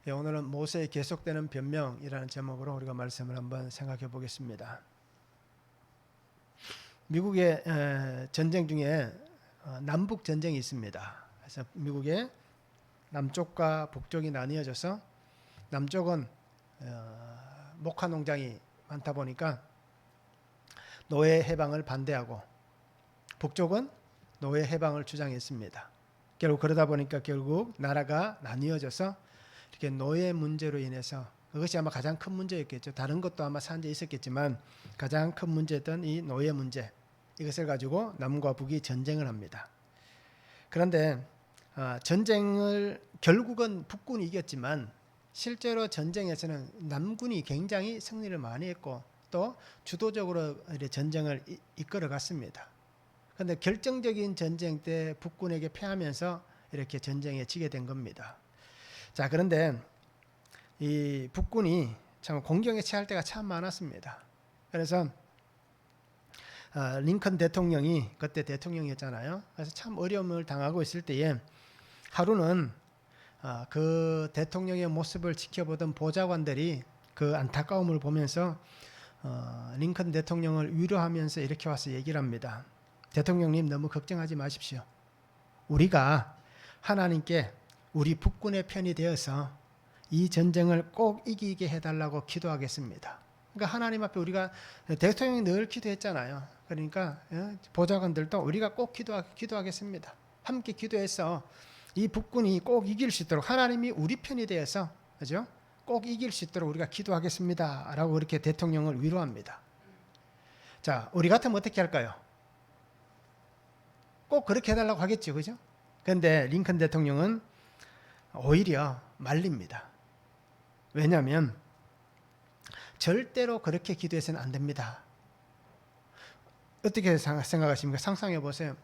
오늘은 모세의 계속되는 변명이라는 제목으로 우리가 말씀을 한번 생각해 보겠습니다. 미국의 전쟁 중에 남북 전쟁이 있습니다. 그래서 미국의 남쪽과 북쪽이 나뉘어져서 남쪽은 목화 농장이 많다 보니까 노예 해방을 반대하고 북쪽은 노예 해방을 주장했습니다. 그러다 보니까 결국 나라가 나뉘어져서 이렇게 노예 문제로 인해서 그것이 아마 가장 큰 문제였겠죠. 다른 것도 아마 산재 있었겠지만 가장 큰 문제였던 이 노예 문제, 이것을 가지고 남과 북이 전쟁을 합니다. 그런데 전쟁을 결국은 북군이 이겼지만 실제로 전쟁에서는 남군이 굉장히 승리를 많이 했고 또 주도적으로 전쟁을 이끌어 갔습니다. 그런데 결정적인 전쟁 때 북군에게 패하면서 이렇게 전쟁에 지게 된 겁니다. 자, 그런데 이 북군이 참 공경에 처할 때가 참 많았습니다. 그래서 링컨 대통령이 그때 대통령이었잖아요. 그래서 참 어려움을 당하고 있을 때에 하루는 그 대통령의 모습을 지켜보던 보좌관들이 그 안타까움을 보면서 링컨 대통령을 위로하면서 이렇게 와서 얘기를 합니다. 대통령님, 너무 걱정하지 마십시오. 우리가 하나님께 우리 북군의 편이 되어서 이 전쟁을 꼭 이기게 해달라고 기도하겠습니다. 그러니까 하나님 앞에 우리가 대통령이 늘 기도했잖아요. 그러니까 보좌관들도 우리가 꼭 기도하겠습니다. 함께 기도해서 이 북군이 꼭 이길 수 있도록 하나님이 우리 편이 되어서 그죠? 꼭 이길 수 있도록 우리가 기도하겠습니다. 라고 이렇게 대통령을 위로합니다. 자, 우리 같으면 어떻게 할까요? 꼭 그렇게 해달라고 하겠죠. 그죠? 그런데 링컨 대통령은 오히려 말립니다. 왜냐하면 절대로 그렇게 기도해서는 안 됩니다. 어떻게 생각하십니까? 상상해 보세요.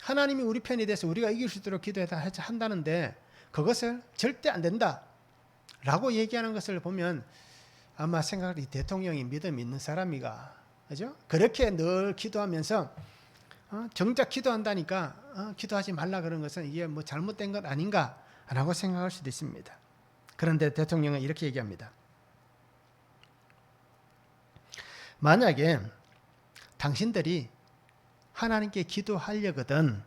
하나님이 우리 편이 돼서 우리가 이길 수 있도록 기도해야 한다는데 그것을 절대 안 된다 라고 얘기하는 것을 보면 아마 생각이 대통령이 믿음 있는 사람이가, 그죠? 그렇게 늘 기도하면서 정작 기도한다니까 기도하지 말라 그런 것은 이게 뭐 잘못된 것 아닌가 라고 생각할 수도 있습니다. 그런데 대통령은 이렇게 얘기합니다. 만약에 당신들이 하나님께 기도하려거든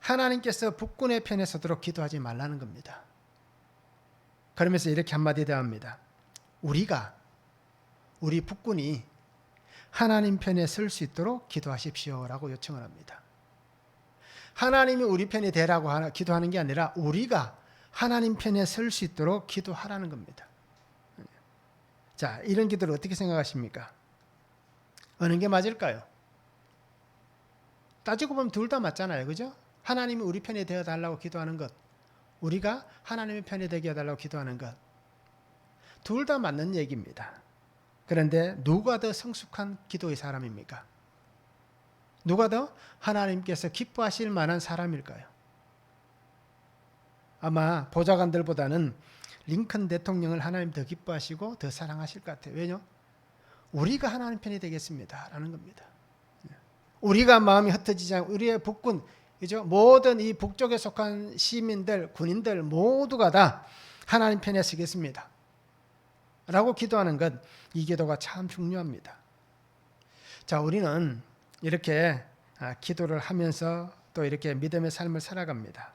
하나님께서 북군의 편에 서도록 기도하지 말라는 겁니다. 그러면서 이렇게 한마디 대합니다. 우리 북군이 하나님 편에 설 수 있도록 기도하십시오 라고 요청을 합니다. 하나님이 우리 편이 되라고 기도하는 게 아니라 우리가 하나님 편에 설 수 있도록 기도하라는 겁니다. 자, 이런 기도를 어떻게 생각하십니까? 어느 게 맞을까요? 따지고 보면 둘 다 맞잖아요. 그죠? 하나님이 우리 편이 되어달라고 기도하는 것, 우리가 하나님의 편이 되게 해달라고 기도하는 것, 둘 다 맞는 얘기입니다. 그런데 누가 더 성숙한 기도의 사람입니까? 누가 더 하나님께서 기뻐하실 만한 사람일까요? 아마 보좌관들보다는 링컨 대통령을 하나님 더 기뻐하시고 더 사랑하실 것 같아요. 왜냐? 우리가 하나님 편이 되겠습니다 라는 겁니다. 우리가 마음이 흩어지지 않고 우리의 북군, 그죠? 모든 이 북쪽에 속한 시민들, 군인들 모두가 다 하나님 편에 서겠습니다 라고 기도하는 것, 이 기도가 참 중요합니다. 자, 우리는 이렇게 기도를 하면서 또 이렇게 믿음의 삶을 살아갑니다.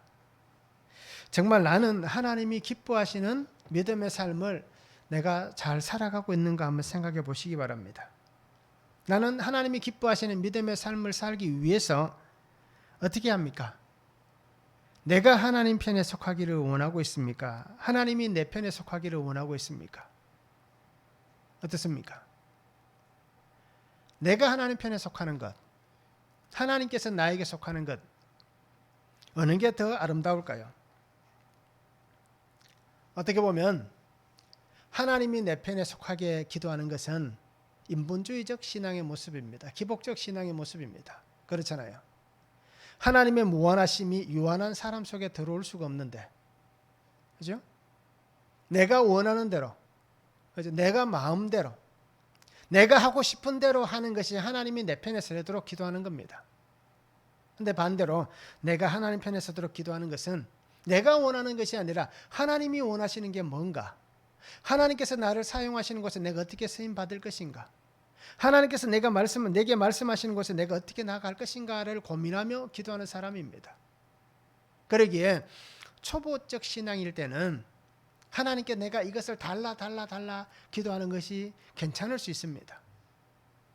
정말 나는 하나님이 기뻐하시는 믿음의 삶을 내가 잘 살아가고 있는가 한번 생각해 보시기 바랍니다. 나는 하나님이 기뻐하시는 믿음의 삶을 살기 위해서 어떻게 합니까? 내가 하나님 편에 속하기를 원하고 있습니까? 하나님이 내 편에 속하기를 원하고 있습니까? 어떻습니까? 내가 하나님 편에 속하는 것, 하나님께서 나에게 속하는 것, 어느 게 더 아름다울까요? 어떻게 보면 하나님이 내 편에 속하게 기도하는 것은 인본주의적 신앙의 모습입니다. 기복적 신앙의 모습입니다. 그렇잖아요. 하나님의 무한하심이 유한한 사람 속에 들어올 수가 없는데, 그죠? 내가 원하는 대로, 그죠? 내가 마음대로, 내가 하고 싶은 대로 하는 것이 하나님이 내 편에 서도록 기도하는 겁니다. 그런데 반대로 내가 하나님 편에 서도록 기도하는 것은 내가 원하는 것이 아니라 하나님이 원하시는 게 뭔가? 하나님께서 나를 사용하시는 곳에 내가 어떻게 쓰임 받을 것인가? 하나님께서 내게 말씀하시는 곳에 내가 어떻게 나아갈 것인가를 고민하며 기도하는 사람입니다. 그러기에 초보적 신앙일 때는 하나님께 내가 이것을 달라 기도하는 것이 괜찮을 수 있습니다.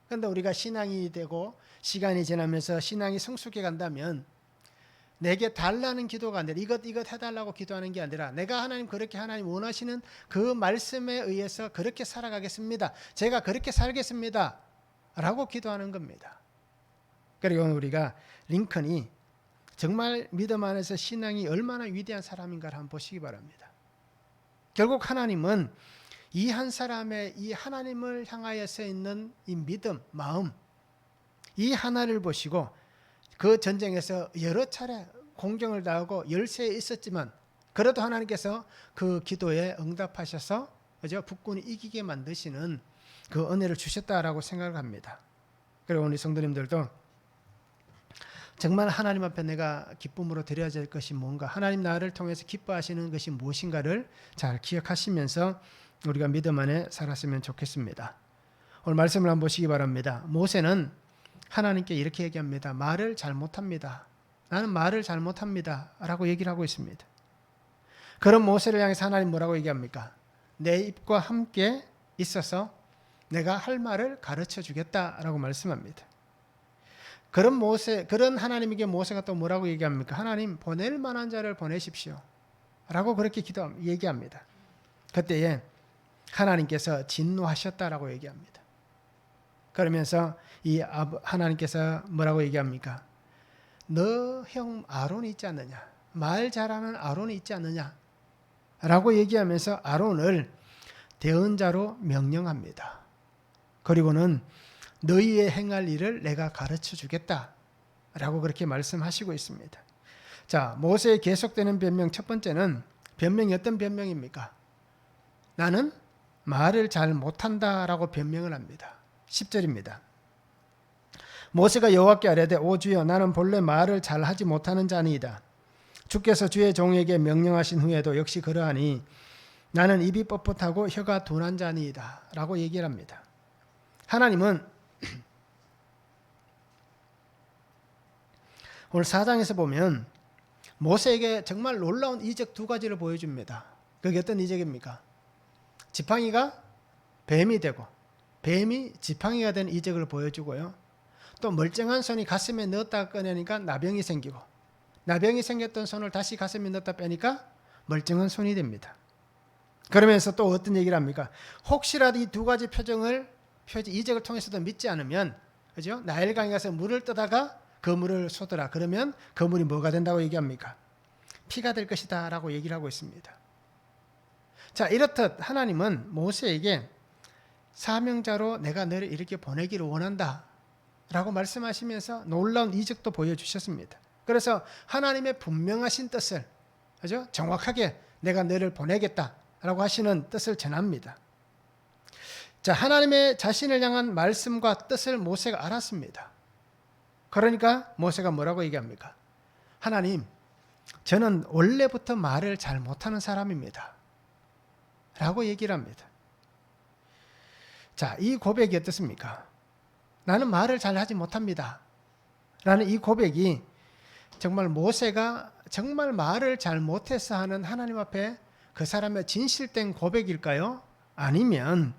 그런데 우리가 신앙이 되고 시간이 지나면서 신앙이 성숙해 간다면 내게 달라는 기도가 아니라 이것 해달라고 기도하는 게 아니라 내가 하나님 원하시는 그 말씀에 의해서 그렇게 살아가겠습니다. 제가 그렇게 살겠습니다. 라고 기도하는 겁니다. 그리고 우리가 링컨이 정말 믿음 안에서 신앙이 얼마나 위대한 사람인가를 한번 보시기 바랍니다. 결국 하나님은 이 한 사람의 이 하나님을 향하여서 있는 이 믿음, 마음, 이 하나를 보시고 그 전쟁에서 여러 차례 공경을 당하고 열세에 있었지만 그래도 하나님께서 그 기도에 응답하셔서 북군이 이기게 만드시는 그 은혜를 주셨다라고 생각을 합니다. 그리고 우리 성도님들도 정말 하나님 앞에 내가 기쁨으로 드려야 될 것이 뭔가, 하나님 나를 통해서 기뻐하시는 것이 무엇인가를 잘 기억하시면서 우리가 믿음 안에 살았으면 좋겠습니다. 오늘 말씀을 한번 보시기 바랍니다. 모세는 하나님께 이렇게 얘기합니다. 말을 잘못합니다. 나는 말을 잘못합니다. 라고 얘기를 하고 있습니다. 그런 모세를 향해서 하나님 뭐라고 얘기합니까? 내 입과 함께 있어서 내가 할 말을 가르쳐 주겠다라고 말씀합니다. 그런 하나님에게 모세가 또 뭐라고 얘기합니까? 하나님 보낼 만한 자를 보내십시오. 라고 그렇게 얘기합니다. 그때에 하나님께서 진노하셨다라고 얘기합니다. 그러면서 이 하나님께서 뭐라고 얘기합니까? 너 형 아론이 있지 않느냐? 말 잘하는 아론이 있지 않느냐? 라고 얘기하면서 아론을 대언자로 명령합니다. 그리고는 너희의 행할 일을 내가 가르쳐 주겠다 라고 그렇게 말씀하시고 있습니다. 자, 모세의 계속되는 변명, 첫 번째는 변명이 어떤 변명입니까? 나는 말을 잘 못한다 라고 변명을 합니다. 10절입니다. 모세가 여호와께 아뢰되 오 주여 나는 본래 말을 잘하지 못하는 자니이다. 주께서 주의 종에게 명령하신 후에도 역시 그러하니 나는 입이 뻣뻣하고 혀가 둔한 자니이다 라고 얘기를 합니다. 하나님은 오늘 4장에서 보면 모세에게 정말 놀라운 이적 두 가지를 보여줍니다. 그게 어떤 이적입니까? 지팡이가 뱀이 되고 뱀이 지팡이가 된 이적을 보여주고요. 또 멀쩡한 손이 가슴에 넣었다가 꺼내니까 나병이 생기고 나병이 생겼던 손을 다시 가슴에 넣었다 빼니까 멀쩡한 손이 됩니다. 그러면서 또 어떤 얘기를 합니까? 혹시라도 이 두 가지 이적을 통해서도 믿지 않으면 그죠? 나일강에 가서 물을 떠다가 그 물을 쏟으라. 그러면 그 물이 뭐가 된다고 얘기합니까? 피가 될 것이다 라고 얘기를 하고 있습니다. 자, 이렇듯 하나님은 모세에게 사명자로 내가 너를 이렇게 보내기를 원한다 라고 말씀하시면서 놀라운 이적도 보여주셨습니다. 그래서 하나님의 분명하신 뜻을 그죠? 정확하게 내가 너를 보내겠다 라고 하시는 뜻을 전합니다. 자, 하나님의 자신을 향한 말씀과 뜻을 모세가 알았습니다. 그러니까 모세가 뭐라고 얘기합니까? 하나님, 저는 원래부터 말을 잘 못하는 사람입니다. 라고 얘기를 합니다. 자, 이 고백이 어떻습니까? 나는 말을 잘 하지 못합니다. 라는 이 고백이 정말 모세가 정말 말을 잘 못해서 하는 하나님 앞에 그 사람의 진실된 고백일까요? 아니면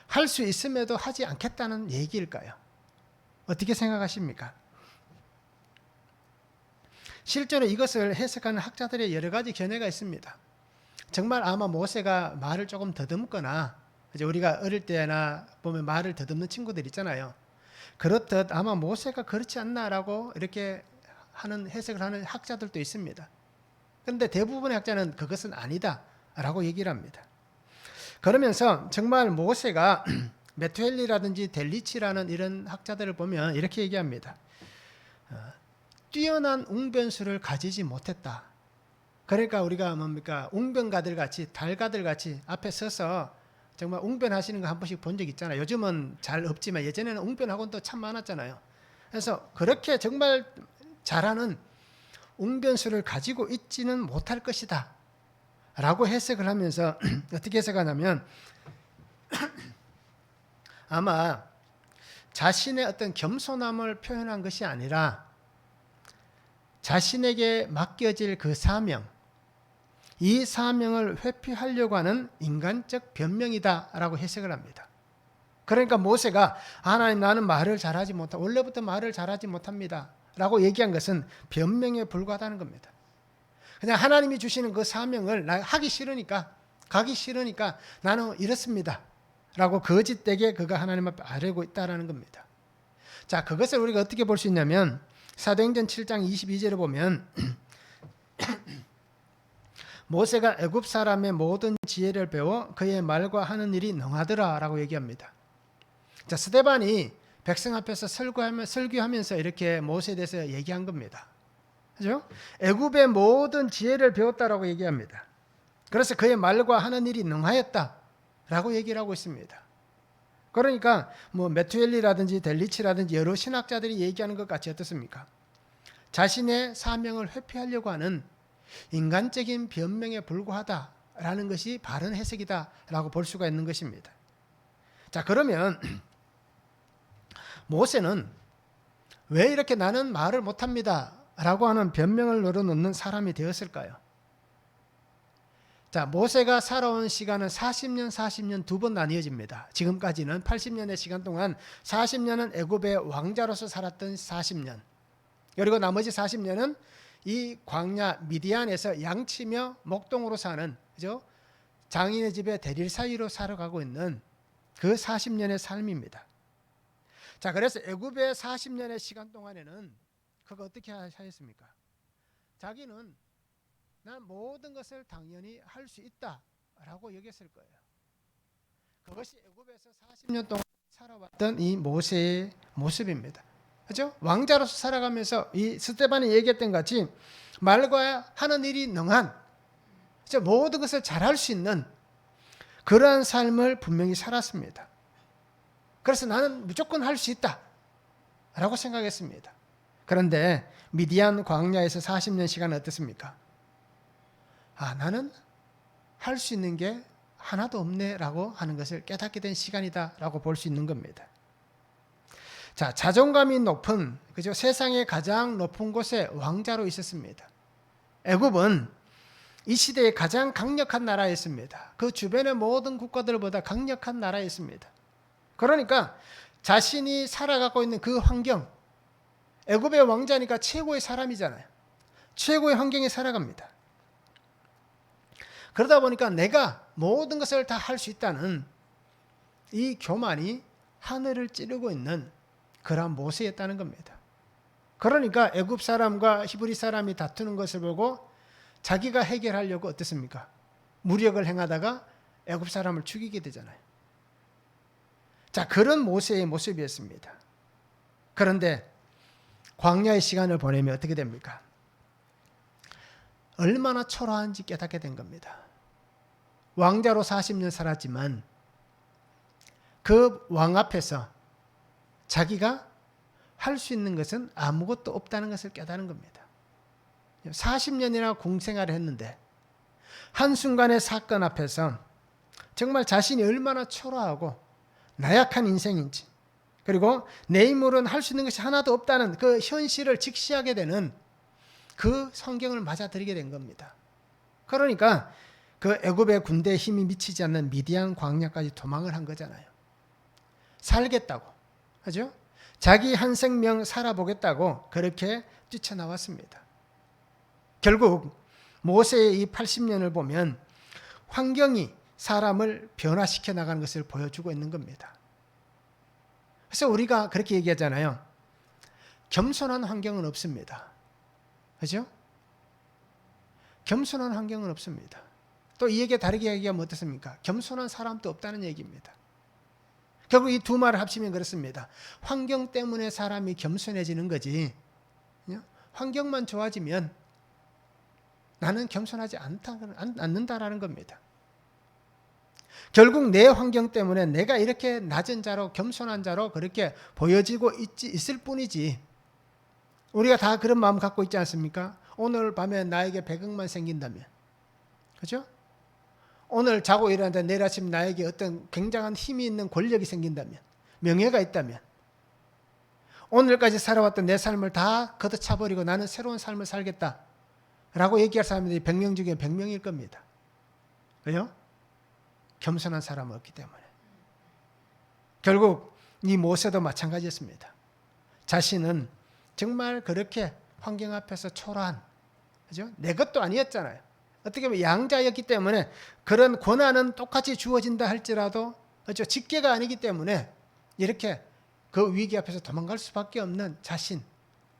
할 수 있음에도 하지 않겠다는 얘기일까요? 어떻게 생각하십니까? 실제로 이것을 해석하는 학자들의 여러 가지 견해가 있습니다. 정말 아마 모세가 말을 조금 더듬거나 이제 우리가 어릴 때나 보면 말을 더듬는 친구들 있잖아요. 그렇듯 아마 모세가 그렇지 않나라고 이렇게 하는 해석을 하는 학자들도 있습니다. 그런데 대부분의 학자는 그것은 아니다라고 얘기를 합니다. 그러면서 정말 모세가 메투엘리라든지 델리치라는 이런 학자들을 보면 이렇게 얘기합니다. 뛰어난 웅변수를 가지지 못했다. 그러니까 우리가 뭡니까? 웅변가들 같이 달가들 같이 앞에 서서 정말 웅변하시는 거 한 번씩 본 적 있잖아요. 요즘은 잘 없지만 예전에는 웅변학원도 참 많았잖아요. 그래서 그렇게 정말 잘하는 웅변수를 가지고 있지는 못할 것이다 라고 해석을 하면서 어떻게 해석하냐면 아마 자신의 어떤 겸손함을 표현한 것이 아니라 자신에게 맡겨질 그 사명, 이 사명을 회피하려고 하는 인간적 변명이다 라고 해석을 합니다. 그러니까 모세가 하나님 나는 말을 잘하지 못하 원래부터 말을 잘하지 못합니다 라고 얘기한 것은 변명에 불과하다는 겁니다. 그냥 하나님이 주시는 그 사명을 나 하기 싫으니까 가기 싫으니까 나는 이렇습니다 라고 거짓되게 그가 하나님 앞에 아뢰고 있다는 겁니다. 자, 그것을 우리가 어떻게 볼 수 있냐면 사도행전 7장 22절을 보면 모세가 애굽 사람의 모든 지혜를 배워 그의 말과 하는 일이 능하더라 라고 얘기합니다. 자, 스데반이 백성 앞에서 설교하면서 이렇게 모세에 대해서 얘기한 겁니다. 그죠? 애굽의 모든 지혜를 배웠다라고 얘기합니다. 그래서 그의 말과 하는 일이 능하였다라고 얘기를 하고 있습니다. 그러니까 뭐 메투엘리라든지 델리치라든지 여러 신학자들이 얘기하는 것 같이 어떻습니까? 자신의 사명을 회피하려고 하는 인간적인 변명에 불과하다라는 것이 바른 해석이다라고 볼 수가 있는 것입니다. 자, 그러면 모세는 왜 이렇게 나는 말을 못합니다 라고 하는 변명을 늘어놓는 사람이 되었을까요? 자, 모세가 살아온 시간은 40년 두 번 나뉘어집니다. 지금까지는 80년의 시간 동안 40년은 애굽의 왕자로서 살았던 40년, 그리고 나머지 40년은 이 광야 미디안에서 양치며 목동으로 사는, 그죠? 장인의 집에 대릴 사이로 살아가고 있는 그 40년의 삶입니다. 자, 그래서 애굽의 40년의 시간 동안에는 그가 어떻게 하였습니까? 자기는 난 모든 것을 당연히 할 수 있다라고 여겼을 거예요. 그것이 애굽에서 40년 동안 살아왔던 이 모세의 모습입니다. 그렇죠? 왕자로서 살아가면서 이 스데반이 얘기했던 같이 말과 하는 일이 능한, 그렇죠? 모든 것을 잘할 수 있는 그러한 삶을 분명히 살았습니다. 그래서 나는 무조건 할 수 있다라고 생각했습니다. 그런데 미디안 광야에서 40년 시간은 어떻습니까? 나는 할 수 있는 게 하나도 없네라고 하는 것을 깨닫게 된 시간이다라고 볼 수 있는 겁니다. 자, 자존감이 높은, 그죠? 세상의 가장 높은 곳에 왕자로 있었습니다. 애굽은 이 시대의 가장 강력한 나라였습니다. 그 주변의 모든 국가들보다 강력한 나라였습니다. 그러니까 자신이 살아가고 있는 그 환경, 애굽의 왕자니까 최고의 사람이잖아요. 최고의 환경에 살아갑니다. 그러다 보니까 내가 모든 것을 다 할 수 있다는 이 교만이 하늘을 찌르고 있는 그러한 모세였다는 겁니다. 그러니까 애굽 사람과 히브리 사람이 다투는 것을 보고 자기가 해결하려고 어떻습니까? 무력을 행하다가 애굽 사람을 죽이게 되잖아요. 자, 그런 모세의 모습이었습니다. 그런데 광야의 시간을 보내면 어떻게 됩니까? 얼마나 초라한지 깨닫게 된 겁니다. 왕자로 40년 살았지만 그 왕 앞에서 자기가 할 수 있는 것은 아무것도 없다는 것을 깨달은 겁니다. 40년이나 공생활을 했는데 한순간의 사건 앞에서 정말 자신이 얼마나 초라하고 나약한 인생인지, 그리고 내 힘으로는 할 수 있는 것이 하나도 없다는 그 현실을 직시하게 되는 그 성경을 맞아들이게 된 겁니다. 그러니까 그 애굽의 군대에 힘이 미치지 않는 미디안 광야까지 도망을 한 거잖아요. 살겠다고, 그죠? 자기 한 생명 살아보겠다고 그렇게 뛰쳐나왔습니다. 결국 모세의 이 80년을 보면 환경이 사람을 변화시켜 나가는 것을 보여주고 있는 겁니다. 그래서 우리가 그렇게 얘기하잖아요. 겸손한 환경은 없습니다. 그죠? 겸손한 환경은 없습니다. 또 이 얘기 다르게 얘기하면 어떻습니까? 겸손한 사람도 없다는 얘기입니다. 결국 이 두 말을 합치면 그렇습니다. 환경 때문에 사람이 겸손해지는 거지, 환경만 좋아지면 나는 겸손하지 않는다라는 겁니다. 결국 내 환경 때문에 내가 이렇게 낮은 자로, 겸손한 자로 그렇게 보여지고 있을 뿐이지, 우리가 다 그런 마음 갖고 있지 않습니까? 오늘 밤에 나에게 100억만 생긴다면, 그죠? 오늘 자고 일어났는데 내일 아침 나에게 어떤 굉장한 힘이 있는 권력이 생긴다면, 명예가 있다면, 오늘까지 살아왔던 내 삶을 다 걷어차버리고 나는 새로운 삶을 살겠다 라고 얘기할 사람들이 100명 중에 100명일 겁니다. 왜요? 겸손한 사람은 없기 때문에. 결국 이 모세도 마찬가지였습니다. 자신은 정말 그렇게 환경 앞에서 초라한, 그죠? 내 것도 아니었잖아요. 어떻게 보면 양자였기 때문에 그런 권한은 똑같이 주어진다 할지라도, 그죠? 직계가 아니기 때문에 이렇게 그 위기 앞에서 도망갈 수밖에 없는 자신,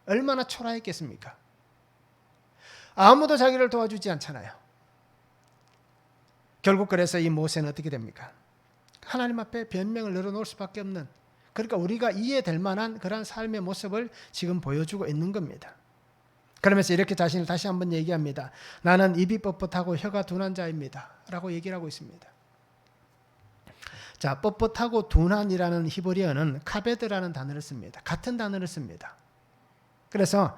얼마나 초라했겠습니까? 아무도 자기를 도와주지 않잖아요. 결국 그래서 이 모세는 어떻게 됩니까? 하나님 앞에 변명을 늘어놓을 수밖에 없는, 그러니까 우리가 이해될 만한 그런 삶의 모습을 지금 보여주고 있는 겁니다. 그러면서 이렇게 자신을 다시 한번 얘기합니다. 나는 입이 뻣뻣하고 혀가 둔한 자입니다 라고 얘기를 하고 있습니다. 자, 뻣뻣하고 둔한이라는 히브리어는 카베드라는 단어를 씁니다. 같은 단어를 씁니다. 그래서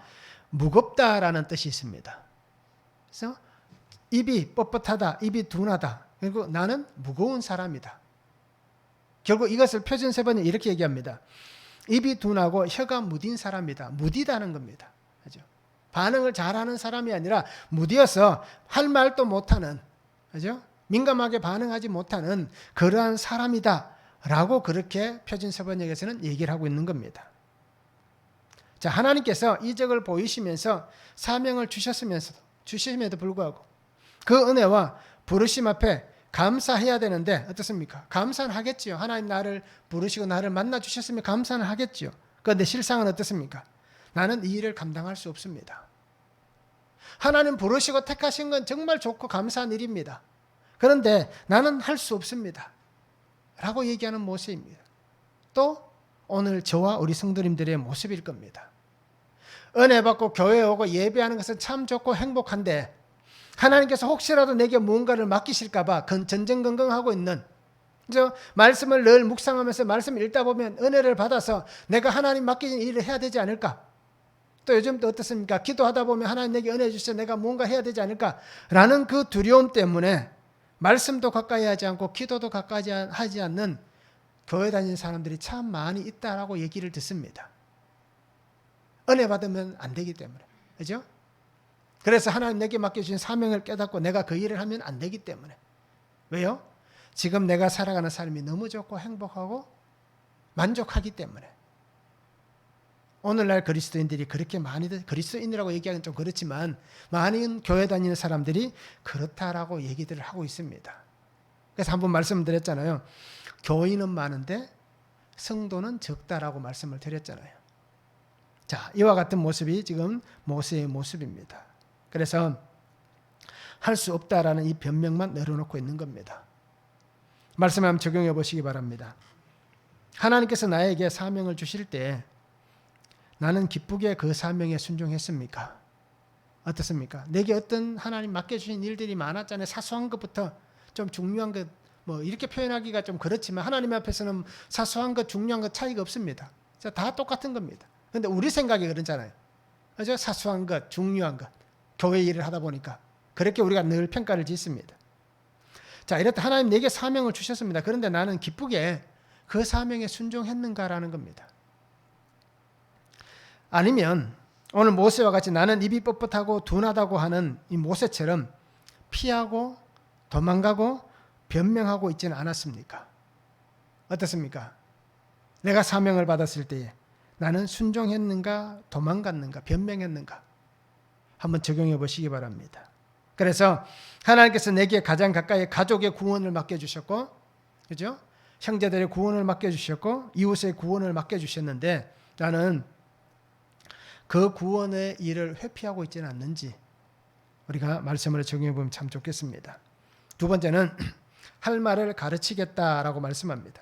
무겁다라는 뜻이 있습니다. 그래서 입이 뻣뻣하다, 입이 둔하다. 그리고 나는 무거운 사람이다. 결국 이것을 표준 세 번에 이렇게 얘기합니다. 입이 둔하고 혀가 무딘 사람이다. 무디다는 겁니다. 그죠? 반응을 잘하는 사람이 아니라 무디어서 할 말도 못하는, 그죠? 민감하게 반응하지 못하는 그러한 사람이다 라고 그렇게 표준 세번역에서는 얘기를 하고 있는 겁니다. 자, 하나님께서 이적을 보이시면서 사명을 주셨음에도 불구하고 그 은혜와 부르심 앞에 감사해야 되는데 어떻습니까? 감사는 하겠지요. 하나님 나를 부르시고 나를 만나 주셨으면 감사는 하겠지요. 그런데 실상은 어떻습니까? 나는 이 일을 감당할 수 없습니다. 하나님 부르시고 택하신 건 정말 좋고 감사한 일입니다. 그런데 나는 할 수 없습니다 라고 얘기하는 모습입니다. 또 오늘 저와 우리 성도님들의 모습일 겁니다. 은혜 받고 교회에 오고 예배하는 것은 참 좋고 행복한데 하나님께서 혹시라도 내게 무언가를 맡기실까 봐 전전긍긍하고 있는, 저 말씀을 늘 묵상하면서 말씀을 읽다 보면 은혜를 받아서 내가 하나님 맡기신 일을 해야 되지 않을까? 또 요즘 또 어떻습니까? 기도하다 보면 하나님 내게 은혜 주셔서 내가 무언가 해야 되지 않을까라는 그 두려움 때문에 말씀도 가까이 하지 않고 기도도 가까이 하지 않는 교회 다니는 사람들이 참 많이 있다라고 얘기를 듣습니다. 은혜 받으면 안 되기 때문에. 그죠? 그래서 하나님 내게 맡겨주신 사명을 깨닫고 내가 그 일을 하면 안 되기 때문에. 왜요? 지금 내가 살아가는 삶이 너무 좋고 행복하고 만족하기 때문에. 오늘날 그리스도인들이 그렇게 많이들, 그리스도인이라고 얘기하기는 좀 그렇지만 많은 교회 다니는 사람들이 그렇다라고 얘기들을 하고 있습니다. 그래서 한번 말씀드렸잖아요. 교인은 많은데 성도는 적다라고 말씀을 드렸잖아요. 자, 이와 같은 모습이 지금 모세의 모습입니다. 그래서 할 수 없다라는 이 변명만 내려놓고 있는 겁니다. 말씀을 한번 적용해 보시기 바랍니다. 하나님께서 나에게 사명을 주실 때 나는 기쁘게 그 사명에 순종했습니까? 어떻습니까? 내게 어떤 하나님 맡겨주신 일들이 많았잖아요. 사소한 것부터 좀 중요한 것, 뭐 이렇게 표현하기가 좀 그렇지만 하나님 앞에서는 사소한 것, 중요한 것 차이가 없습니다. 다 똑같은 겁니다. 그런데 우리 생각이 그렇잖아요. 그죠? 사소한 것, 중요한 것, 교회 일을 하다 보니까 그렇게 우리가 늘 평가를 짓습니다. 자, 이렇다 하나님 내게 사명을 주셨습니다. 그런데 나는 기쁘게 그 사명에 순종했는가라는 겁니다. 아니면 오늘 모세와 같이 나는 입이 뻣뻣하고 둔하다고 하는 이 모세처럼 피하고 도망가고 변명하고 있지는 않았습니까? 어떻습니까? 내가 사명을 받았을 때에 나는 순종했는가, 도망갔는가, 변명했는가? 한번 적용해 보시기 바랍니다. 그래서 하나님께서 내게 가장 가까이 가족의 구원을 맡겨주셨고, 그죠? 형제들의 구원을 맡겨주셨고, 이웃의 구원을 맡겨주셨는데 나는 그 구원의 일을 회피하고 있지는 않는지 우리가 말씀을 적용해 보면 참 좋겠습니다. 두 번째는 할 말을 가르치겠다라고 말씀합니다.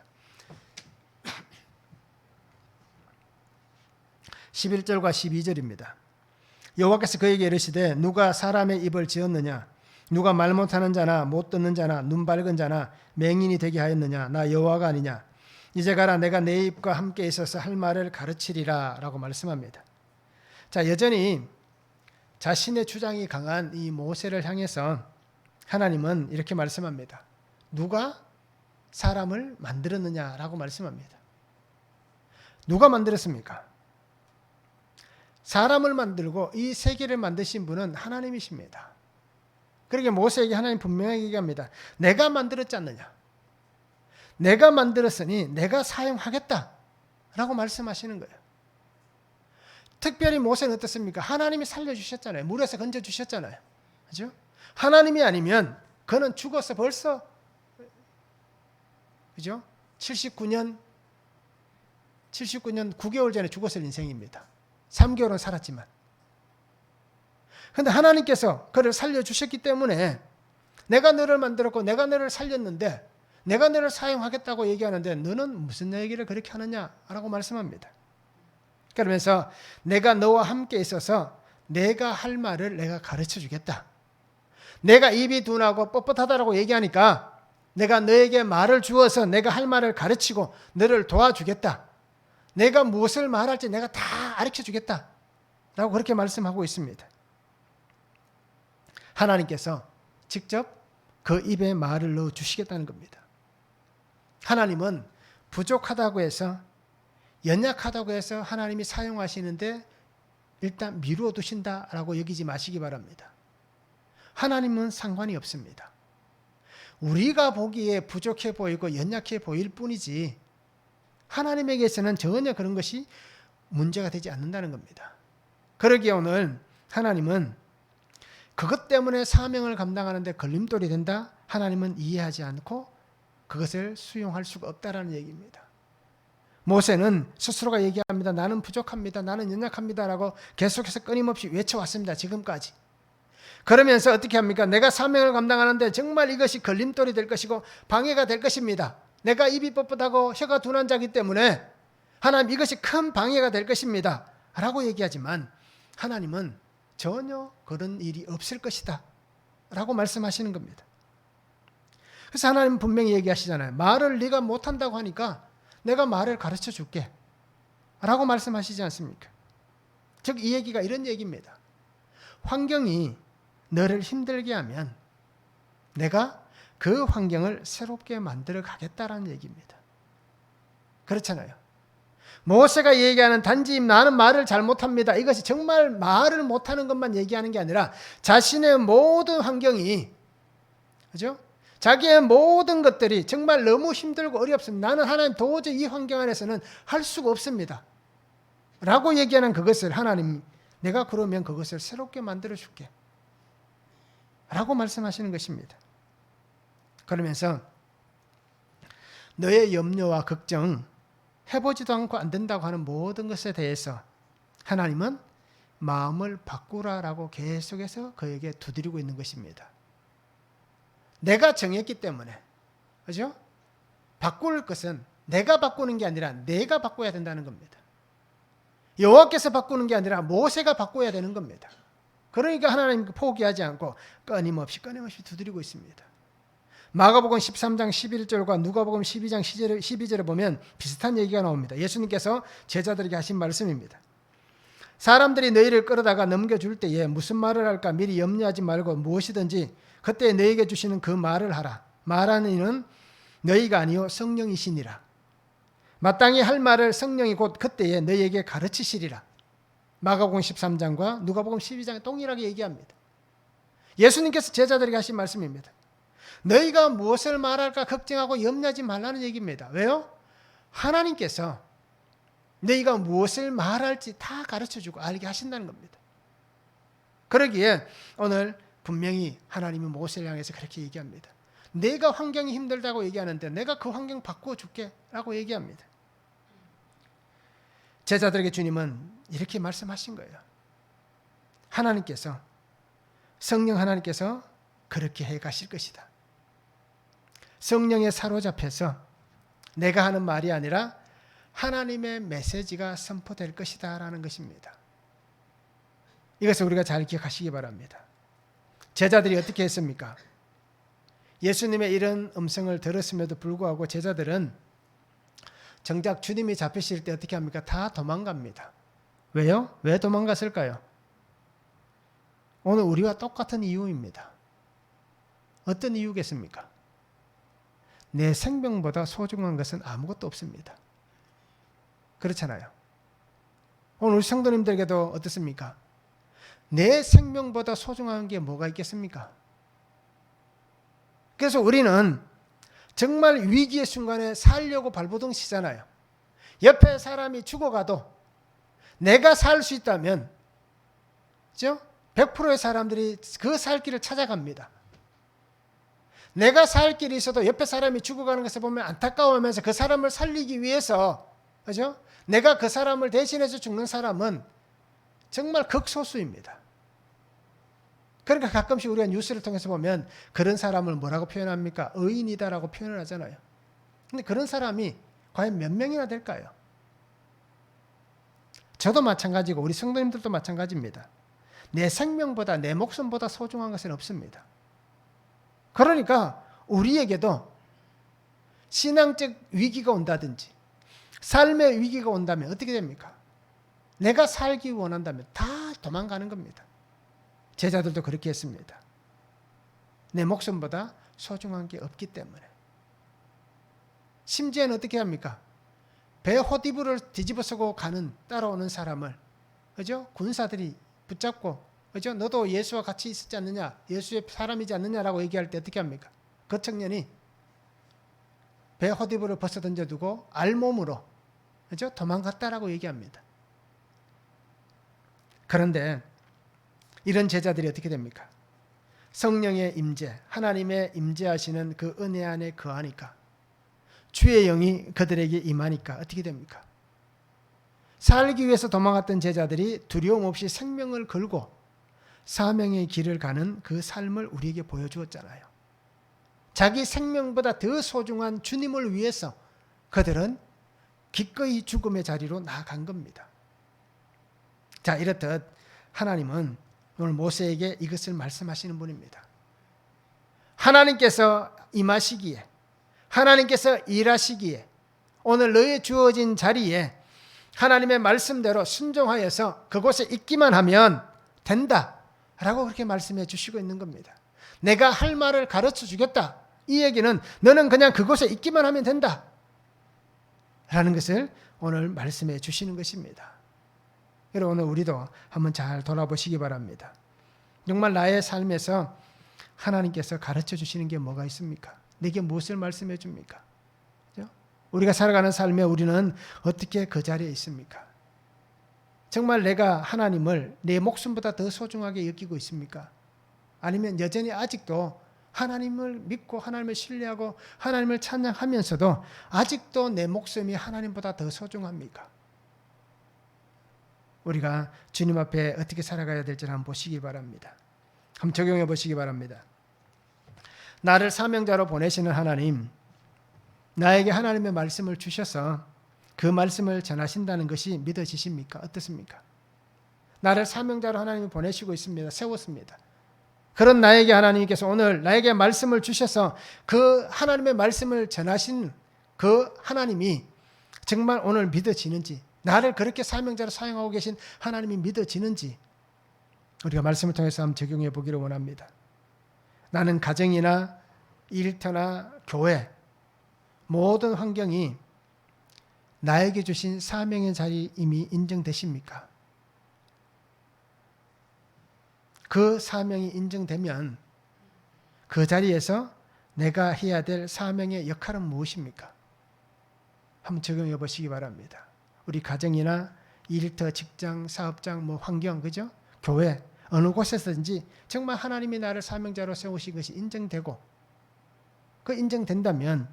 11절과 12절입니다. 여호와께서 그에게 이르시되 누가 사람의 입을 지었느냐? 누가 말 못하는 자나 못 듣는 자나 눈 밝은 자나 맹인이 되게 하였느냐? 나 여호와가 아니냐? 이제 가라, 내가 내 입과 함께 있어서 할 말을 가르치리라 라고 말씀합니다. 자, 여전히 자신의 주장이 강한 이 모세를 향해서 하나님은 이렇게 말씀합니다. 누가 사람을 만들었느냐라고 말씀합니다. 누가 만들었습니까? 사람을 만들고 이 세계를 만드신 분은 하나님이십니다. 그러게 모세에게 하나님 분명하게 얘기합니다. 내가 만들었지 않느냐? 내가 만들었으니 내가 사용하겠다 라고 말씀하시는 거예요. 특별히 모세는 어떻습니까? 하나님이 살려주셨잖아요. 물에서 건져주셨잖아요. 그죠? 하나님이 아니면 그는 죽어서 벌써, 그죠? 79년 9개월 전에 죽었을 인생입니다. 3개월은 살았지만. 그런데 하나님께서 그를 살려주셨기 때문에 내가 너를 만들었고 내가 너를 살렸는데 내가 너를 사용하겠다고 얘기하는데 너는 무슨 얘기를 그렇게 하느냐라고 말씀합니다. 그러면서 내가 너와 함께 있어서 내가 할 말을 내가 가르쳐 주겠다. 내가 입이 둔하고 뻣뻣하다라고 얘기하니까 내가 너에게 말을 주어서 내가 할 말을 가르치고 너를 도와주겠다. 내가 무엇을 말할지 내가 다 가르쳐 주겠다 라고 그렇게 말씀하고 있습니다. 하나님께서 직접 그 입에 말을 넣어 주시겠다는 겁니다. 하나님은 부족하다고 해서 연약하다고 해서 하나님이 사용하시는데 일단 미루어 두신다라고 여기지 마시기 바랍니다. 하나님은 상관이 없습니다. 우리가 보기에 부족해 보이고 연약해 보일 뿐이지 하나님에게서는 전혀 그런 것이 문제가 되지 않는다는 겁니다. 그러기에 오늘 하나님은 그것 때문에 사명을 감당하는데 걸림돌이 된다? 하나님은 이해하지 않고 그것을 수용할 수가 없다라는 얘기입니다. 모세는 스스로가 얘기합니다. 나는 부족합니다. 나는 연약합니다. 라고 계속해서 끊임없이 외쳐왔습니다. 지금까지. 그러면서 어떻게 합니까? 내가 사명을 감당하는데 정말 이것이 걸림돌이 될 것이고 방해가 될 것입니다. 내가 입이 뻣뻣하고 혀가 둔한 자이기 때문에 하나님 이것이 큰 방해가 될 것입니다. 라고 얘기하지만 하나님은 전혀 그런 일이 없을 것이다. 라고 말씀하시는 겁니다. 그래서 하나님은 분명히 얘기하시잖아요. 말을 네가 못한다고 하니까 내가 말을 가르쳐 줄게. 라고 말씀하시지 않습니까? 즉 이 얘기가 이런 얘기입니다. 환경이 너를 힘들게 하면 내가 그 환경을 새롭게 만들어 가겠다라는 얘기입니다. 그렇잖아요. 모세가 얘기하는 단지 나는 말을 잘 못합니다. 이것이 정말 말을 못하는 것만 얘기하는 게 아니라 자신의 모든 환경이, 그죠? 자기의 모든 것들이 정말 너무 힘들고 어렵습니다. 나는 하나님 도저히 이 환경 안에서는 할 수가 없습니다. 라고 얘기하는 그것을 하나님, 내가 그러면 그것을 새롭게 만들어 줄게. 라고 말씀하시는 것입니다. 그러면서 너의 염려와 걱정, 해보지도 않고 안 된다고 하는 모든 것에 대해서 하나님은 마음을 바꾸라라고 계속해서 그에게 두드리고 있는 것입니다. 내가 정했기 때문에, 그죠? 바꿀 것은 내가 바꾸는 게 아니라 내가 바꿔야 된다는 겁니다. 여호와께서 바꾸는 게 아니라 모세가 바꿔야 되는 겁니다. 그러니까 하나님 포기하지 않고 끊임없이 두드리고 있습니다. 마가복음 13장 11절과 누가복음 12장 12절에 보면 비슷한 얘기가 나옵니다. 예수님께서 제자들에게 하신 말씀입니다. 사람들이 너희를 끌어다가 넘겨줄 때에 무슨 말을 할까 미리 염려하지 말고 무엇이든지 그때 너희에게 주시는 그 말을 하라. 말하는 이는 너희가 아니요 성령이시니라. 마땅히 할 말을 성령이 곧 그때에 너희에게 가르치시리라. 마가복음 13장과 누가복음 12장에 동일하게 얘기합니다. 예수님께서 제자들에게 하신 말씀입니다. 너희가 무엇을 말할까 걱정하고 염려하지 말라는 얘기입니다. 왜요? 하나님께서 너희가 무엇을 말할지 다 가르쳐주고 알게 하신다는 겁니다. 그러기에 오늘 분명히 하나님이 모세를 향해서 그렇게 얘기합니다. 내가 환경이 힘들다고 얘기하는데 내가 그 환경 바꿔줄게 라고 얘기합니다. 제자들에게 주님은 이렇게 말씀하신 거예요. 하나님께서, 성령 하나님께서 그렇게 해 가실 것이다. 성령에 사로잡혀서 내가 하는 말이 아니라 하나님의 메시지가 선포될 것이다 라는 것입니다. 이것을 우리가 잘 기억하시기 바랍니다. 제자들이 어떻게 했습니까? 예수님의 이런 음성을 들었음에도 불구하고 제자들은 정작 주님이 잡히실 때 어떻게 합니까? 다 도망갑니다. 왜요? 왜 도망갔을까요? 오늘 우리와 똑같은 이유입니다. 어떤 이유겠습니까? 내 생명보다 소중한 것은 아무것도 없습니다. 그렇잖아요. 오늘 우리 성도님들에게도 어떻습니까? 내 생명보다 소중한 게 뭐가 있겠습니까? 그래서 우리는 정말 위기의 순간에 살려고 발버둥 치잖아요. 옆에 사람이 죽어가도 내가 살 수 있다면, 그죠? 100%의 사람들이 그 살 길을 찾아갑니다. 내가 살 길이 있어도 옆에 사람이 죽어가는 것을 보면 안타까워하면서 그 사람을 살리기 위해서, 그죠? 내가 그 사람을 대신해서 죽는 사람은 정말 극소수입니다. 그러니까 가끔씩 우리가 뉴스를 통해서 보면 그런 사람을 뭐라고 표현합니까? 의인이다라고 표현을 하잖아요. 근데 그런 사람이 과연 몇 명이나 될까요? 저도 마찬가지고 우리 성도님들도 마찬가지입니다. 내 생명보다 내 목숨보다 소중한 것은 없습니다. 그러니까 우리에게도 신앙적 위기가 온다든지 삶의 위기가 온다면 어떻게 됩니까? 내가 살기 원한다면 다 도망가는 겁니다. 제자들도 그렇게 했습니다. 내 목숨보다 소중한 게 없기 때문에. 심지어는 어떻게 합니까? 배 호디부를 뒤집어쓰고 가는 따라오는 사람을, 그죠? 군사들이 붙잡고, 그죠? 너도 예수와 같이 있었지 않느냐? 예수의 사람이지 않느냐라고 얘기할 때 어떻게 합니까? 그 청년이 배 호디부를 벗어 던져두고 알몸으로, 그죠? 도망갔다라고 얘기합니다. 그런데 이런 제자들이 어떻게 됩니까? 성령의 임재, 하나님의 임재하시는 그 은혜 안에 거하니까, 주의 영이 그들에게 임하니까 어떻게 됩니까? 살기 위해서 도망갔던 제자들이 두려움 없이 생명을 걸고 사명의 길을 가는 그 삶을 우리에게 보여주었잖아요. 자기 생명보다 더 소중한 주님을 위해서 그들은 기꺼이 죽음의 자리로 나아간 겁니다. 자, 이렇듯 하나님은 오늘 모세에게 이것을 말씀하시는 분입니다. 하나님께서 임하시기에, 하나님께서 일하시기에 오늘 너의 주어진 자리에 하나님의 말씀대로 순종하여서 그곳에 있기만 하면 된다라고 그렇게 말씀해 주시고 있는 겁니다. 내가 할 말을 가르쳐 주겠다. 이 얘기는 너는 그냥 그곳에 있기만 하면 된다 라는 것을 오늘 말씀해 주시는 것입니다. 오늘 우리도 한번 잘 돌아보시기 바랍니다. 정말 나의 삶에서 하나님께서 가르쳐 주시는 게 뭐가 있습니까? 내게 무엇을 말씀해 줍니까? 우리가 살아가는 삶에 우리는 어떻게 그 자리에 있습니까? 정말 내가 하나님을 내 목숨보다 더 소중하게 여기고 있습니까? 아니면 여전히 아직도 하나님을 믿고 하나님을 신뢰하고 하나님을 찬양하면서도 아직도 내 목숨이 하나님보다 더 소중합니까? 우리가 주님 앞에 어떻게 살아가야 될지를 한번 보시기 바랍니다. 한번 적용해 보시기 바랍니다. 나를 사명자로 보내시는 하나님, 나에게 하나님의 말씀을 주셔서 그 말씀을 전하신다는 것이 믿어지십니까? 어떻습니까? 나를 사명자로 하나님이 보내시고 있습니다. 세웠습니다. 그런 나에게 하나님께서 오늘 나에게 말씀을 주셔서 그 하나님의 말씀을 전하신 그 하나님이 정말 오늘 믿어지는지, 나를 그렇게 사명자로 사용하고 계신 하나님이 믿어지는지 우리가 말씀을 통해서 한번 적용해 보기를 원합니다. 나는 가정이나 일터나 교회 모든 환경이 나에게 주신 사명의 자리 이미 인정되십니까? 그 사명이 인정되면 그 자리에서 내가 해야 될 사명의 역할은 무엇입니까? 한번 적용해 보시기 바랍니다. 우리 가정이나 일터, 직장, 사업장, 환경, 그죠? 교회 어느 곳에서든지 정말 하나님이 나를 사명자로 세우신 것이 인정되고 그 인정된다면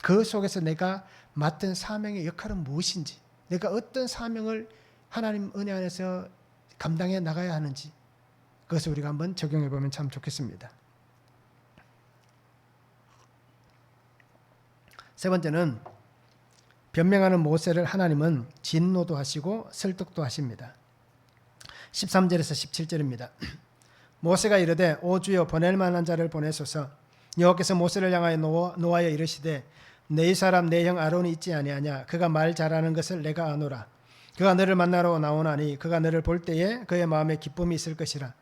그 속에서 내가 맡은 사명의 역할은 무엇인지, 내가 어떤 사명을 하나님 은혜 안에서 감당해 나가야 하는지 그것을 우리가 한번 적용해 보면 참 좋겠습니다. 세 번째는 변명하는 모세를 하나님은 진노도 하시고 설득도 하십니다. 13절에서 17절입니다. 모세가 이르되 오 주여 보낼 만한 자를 보내소서. 여호와께서 모세를 향하여 노하여 이르시되 네 사람 내 형 아론이 있지 아니하냐? 그가 말 잘하는 것을 내가 아노라. 그가 너를 만나러 나오나니 그가 너를 볼 때에 그의 마음에 기쁨이 있을 것이라.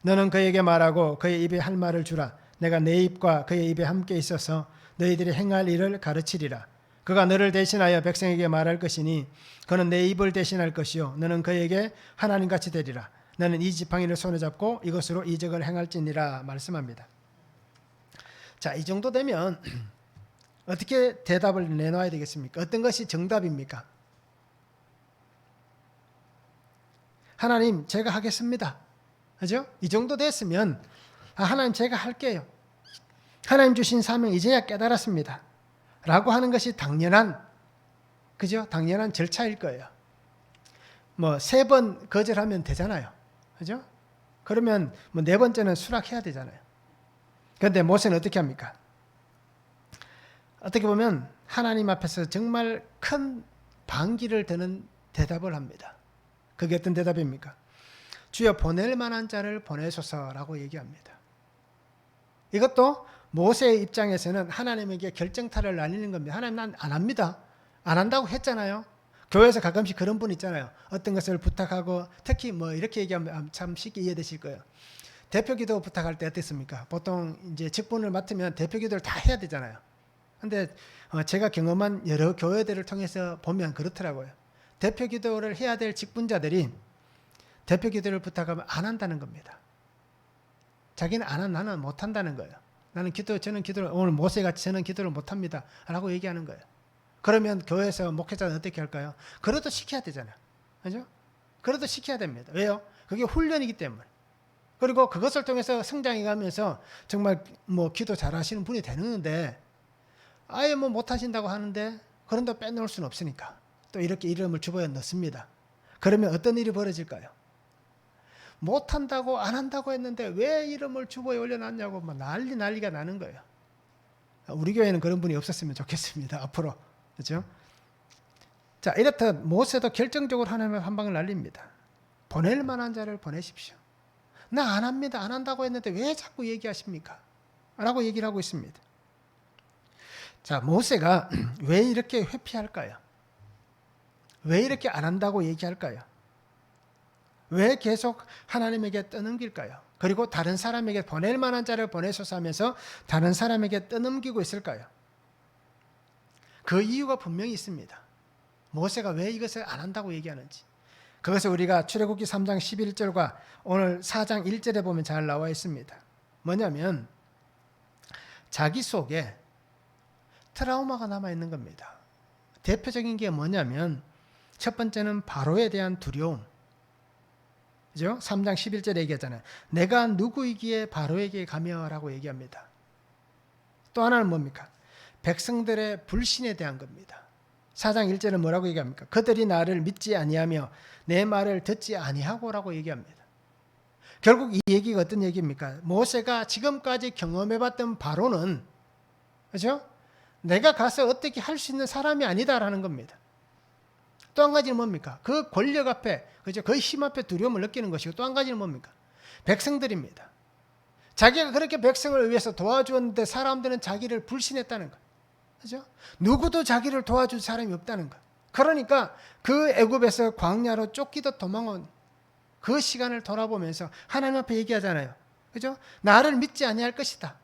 너는 그에게 말하고 그의 입에 할 말을 주라. 내가 내 입과 그의 입에 함께 있어서 너희들이 행할 일을 가르치리라. 그가 너를 대신하여 백성에게 말할 것이니 그는 내 입을 대신할 것이요 너는 그에게 하나님같이 되리라. 너는 이 지팡이를 손에 잡고 이것으로 이적을 행할지니라 말씀합니다. 자, 이 정도 되면 어떻게 대답을 내놔야 되겠습니까? 어떤 것이 정답입니까? 하나님, 제가 하겠습니다. 그죠? 이 정도 됐으면 하나님, 제가 할게요. 하나님 주신 사명 이제야 깨달았습니다. 라고 하는 것이 당연한, 그죠? 당연한 절차일 거예요. 뭐 3번 거절하면 되잖아요. 그죠? 그러면 뭐 4번째는 수락해야 되잖아요. 그런데 모세는 어떻게 합니까? 어떻게 보면 하나님 앞에서 정말 큰 반기를 드는 대답을 합니다. 그게 어떤 대답입니까? 주여 보낼 만한 자를 보내소서라고 얘기합니다. 이것도 모세의 입장에서는 하나님에게 결정타를 날리는 겁니다. 하나님, 난 안 합니다. 안 한다고 했잖아요. 교회에서 가끔씩 그런 분 있잖아요. 어떤 것을 부탁하고 특히 뭐 이렇게 얘기하면 참 쉽게 이해되실 거예요. 대표 기도 부탁할 때 어땠습니까? 보통 이제 직분을 맡으면 대표 기도를 다 해야 되잖아요. 근데 제가 경험한 여러 교회들을 통해서 보면 그렇더라고요. 대표 기도를 해야 될 직분자들이 대표 기도를 부탁하면 안 한다는 겁니다. 자기는 안 한, 나는 못 한다는 거예요. 저는 기도를, 오늘 모세같이 저는 기도를 못 합니다. 라고 얘기하는 거예요. 그러면 교회에서 목회자는 어떻게 할까요? 그래도 시켜야 되잖아요. 그죠? 그래도 시켜야 됩니다. 왜요? 그게 훈련이기 때문에. 그리고 그것을 통해서 성장해 가면서 정말 뭐 기도 잘 하시는 분이 되는데 아예 뭐 못 하신다고 하는데 그런데 빼놓을 수는 없으니까 또 이렇게 이름을 주보에 넣습니다. 그러면 어떤 일이 벌어질까요? 못한다고 안 한다고 했는데 왜 이름을 주보에 올려놨냐고 막 난리가 나는 거예요. 우리 교회는 그런 분이 없었으면 좋겠습니다. 앞으로. 그렇죠? 자, 이렇듯 모세도 결정적으로 하나님의 한 방을 날립니다. 보낼 만한 자를 보내십시오. 나 안 합니다. 안 한다고 했는데 왜 자꾸 얘기하십니까? 라고 얘기를 하고 있습니다. 자, 모세가 왜 이렇게 회피할까요? 왜 이렇게 안 한다고 얘기할까요? 왜 계속 하나님에게 떠넘길까요? 그리고 다른 사람에게 보낼 만한 자를 보내소서 하면서 다른 사람에게 떠넘기고 있을까요? 그 이유가 분명히 있습니다. 모세가 왜 이것을 안 한다고 얘기하는지. 그것을 우리가 출애굽기 3장 11절과 오늘 4장 1절에 보면 잘 나와 있습니다. 뭐냐면 자기 속에 트라우마가 남아있는 겁니다. 대표적인 게 뭐냐면 첫 번째는 바로에 대한 두려움. 그죠? 3장 11절에 얘기하잖아요. 내가 누구이기에 바로에게 가며 라고 얘기합니다. 또 하나는 뭡니까? 백성들의 불신에 대한 겁니다. 4장 1절은 뭐라고 얘기합니까? 그들이 나를 믿지 아니하며 내 말을 듣지 아니하고 라고 얘기합니다. 결국 이 얘기가 어떤 얘기입니까? 모세가 지금까지 경험해봤던 바로는, 그죠? 내가 가서 어떻게 할 수 있는 사람이 아니다라는 겁니다. 또 한 가지는 뭡니까? 그 권력 앞에, 그죠? 그 힘 앞에 두려움을 느끼는 것이고 또 한 가지는 뭡니까? 백성들입니다. 자기가 그렇게 백성을 위해서 도와주었는데 사람들은 자기를 불신했다는 것. 그죠? 누구도 자기를 도와줄 사람이 없다는 것. 그러니까 그 애굽에서 광야로 쫓기듯 도망온 그 시간을 돌아보면서 하나님 앞에 얘기하잖아요. 그죠? 나를 믿지 아니할 것이다.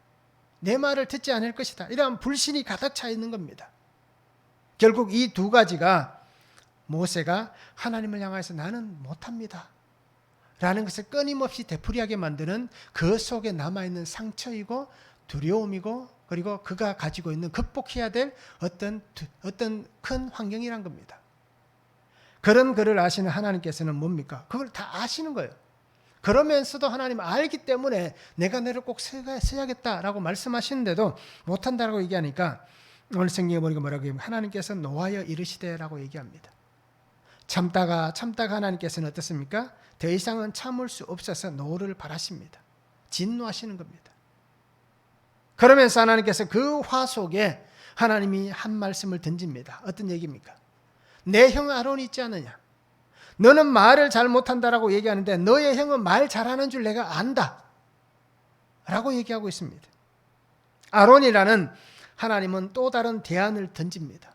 내 말을 듣지 않을 것이다. 이러한 불신이 가득 차 있는 겁니다. 결국 이 두 가지가 모세가 하나님을 향해서 나는 못합니다 라는 것을 끊임없이 되풀이하게 만드는 그 속에 남아있는 상처이고 두려움이고 그리고 그가 가지고 있는 극복해야 될 어떤 큰 환경이란 겁니다. 그런 그를 아시는 하나님께서는 뭡니까? 그걸 다 아시는 거예요. 그러면서도 하나님 알기 때문에 내가 너를 꼭 써야겠다라고 말씀하시는데도 못한다라고 얘기하니까 오늘 성경에 보니까 뭐라고 얘기하면 하나님께서 노하여 이르시되라고 얘기합니다. 참다가 하나님께서는 어떻습니까? 더 이상은 참을 수 없어서 노를 바라십니다. 진노하시는 겁니다. 그러면서 하나님께서 그 화 속에 하나님이 한 말씀을 던집니다. 어떤 얘기입니까? 내 형 아론이 있지 않느냐? 너는 말을 잘 못한다라고 얘기하는데 너의 형은 말 잘하는 줄 내가 안다 라고 얘기하고 있습니다. 아론이라는 하나님은 또 다른 대안을 던집니다.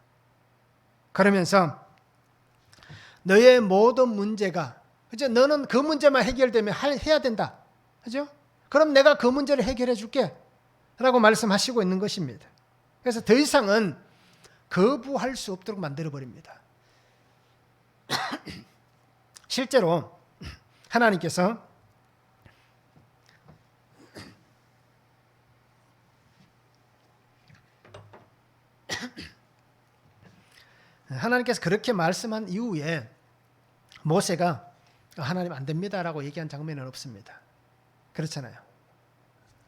그러면서 너의 모든 문제가, 그죠? 너는 그 문제만 해결되면 해야 된다. 그죠? 그럼 내가 그 문제를 해결해 줄게 라고 말씀하시고 있는 것입니다. 그래서 더 이상은 거부할 수 없도록 만들어 버립니다. 실제로 하나님께서 그렇게 말씀한 이후에 모세가 하나님 안 됩니다라고 얘기한 장면은 없습니다. 그렇잖아요.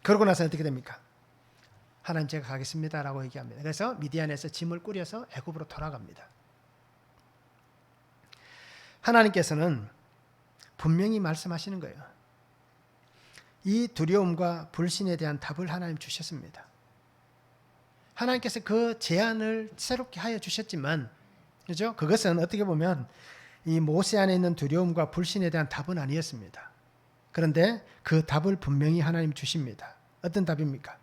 그러고 나서 어떻게 됩니까? 하나님 제가 가겠습니다라고 얘기합니다. 그래서 미디안에서 짐을 꾸려서 애굽으로 돌아갑니다. 하나님께서는 분명히 말씀하시는 거예요. 이 두려움과 불신에 대한 답을 하나님 주셨습니다. 하나님께서 그 제안을 새롭게 하여 주셨지만, 그죠? 그것은 어떻게 보면 이 모세 안에 있는 두려움과 불신에 대한 답은 아니었습니다. 그런데 그 답을 분명히 하나님 주십니다. 어떤 답입니까?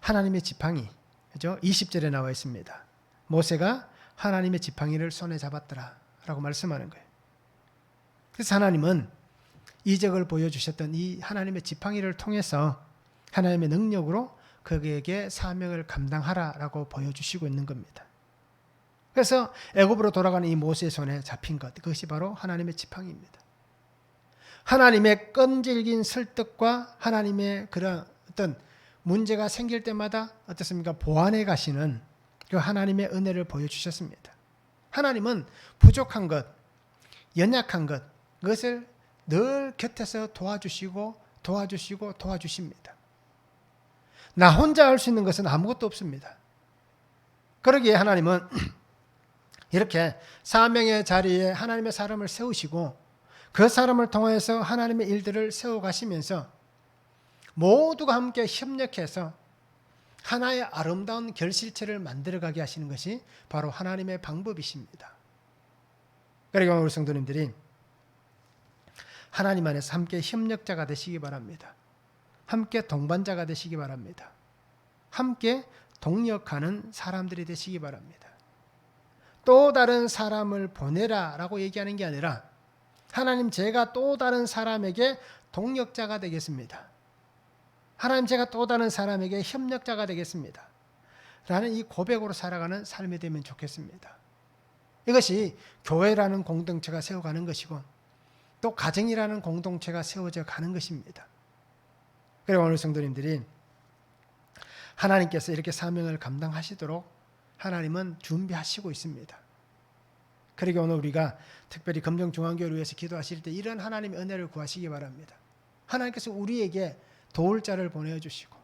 하나님의 지팡이, 그죠? 20절에 나와 있습니다. 모세가 하나님의 지팡이를 손에 잡았더라 라고 말씀하는 거예요. 그래서 하나님은 이적을 보여주셨던 이 하나님의 지팡이를 통해서 하나님의 능력으로 그에게 사명을 감당하라라고 보여주시고 있는 겁니다. 그래서 애굽으로 돌아가는 이 모세의 손에 잡힌 것, 그것이 바로 하나님의 지팡이입니다. 하나님의 끈질긴 설득과 하나님의 그런 어떤 문제가 생길 때마다 어떻습니까? 보완해 가시는 그 하나님의 은혜를 보여주셨습니다. 하나님은 부족한 것, 연약한 것, 그것을 늘 곁에서 도와주십니다. 나 혼자 할 수 있는 것은 아무것도 없습니다. 그러기에 하나님은 이렇게 사명의 자리에 하나님의 사람을 세우시고 그 사람을 통해서 하나님의 일들을 세워가시면서 모두가 함께 협력해서 하나의 아름다운 결실체를 만들어가게 하시는 것이 바로 하나님의 방법이십니다. 그러니까 우리 성도님들이 하나님 안에서 함께 협력자가 되시기 바랍니다. 함께 동반자가 되시기 바랍니다. 함께 동력하는 사람들이 되시기 바랍니다. 또 다른 사람을 보내라 라고 얘기하는 게 아니라 하나님 제가 또 다른 사람에게 동력자가 되겠습니다. 하나님 제가 또 다른 사람에게 협력자가 되겠습니다. 라는 이 고백으로 살아가는 삶이 되면 좋겠습니다. 이것이 교회라는 공동체가 세워가는 것이고 또 가정이라는 공동체가 세워져 가는 것입니다. 그리고 오늘 성도님들이 하나님께서 이렇게 사명을 감당하시도록 하나님은 준비하시고 있습니다. 그러기에 오늘 우리가 특별히 금정중앙교회를 위해서 기도하실 때 이런 하나님의 은혜를 구하시기 바랍니다. 하나님께서 우리에게 도울 자를 보내주시고,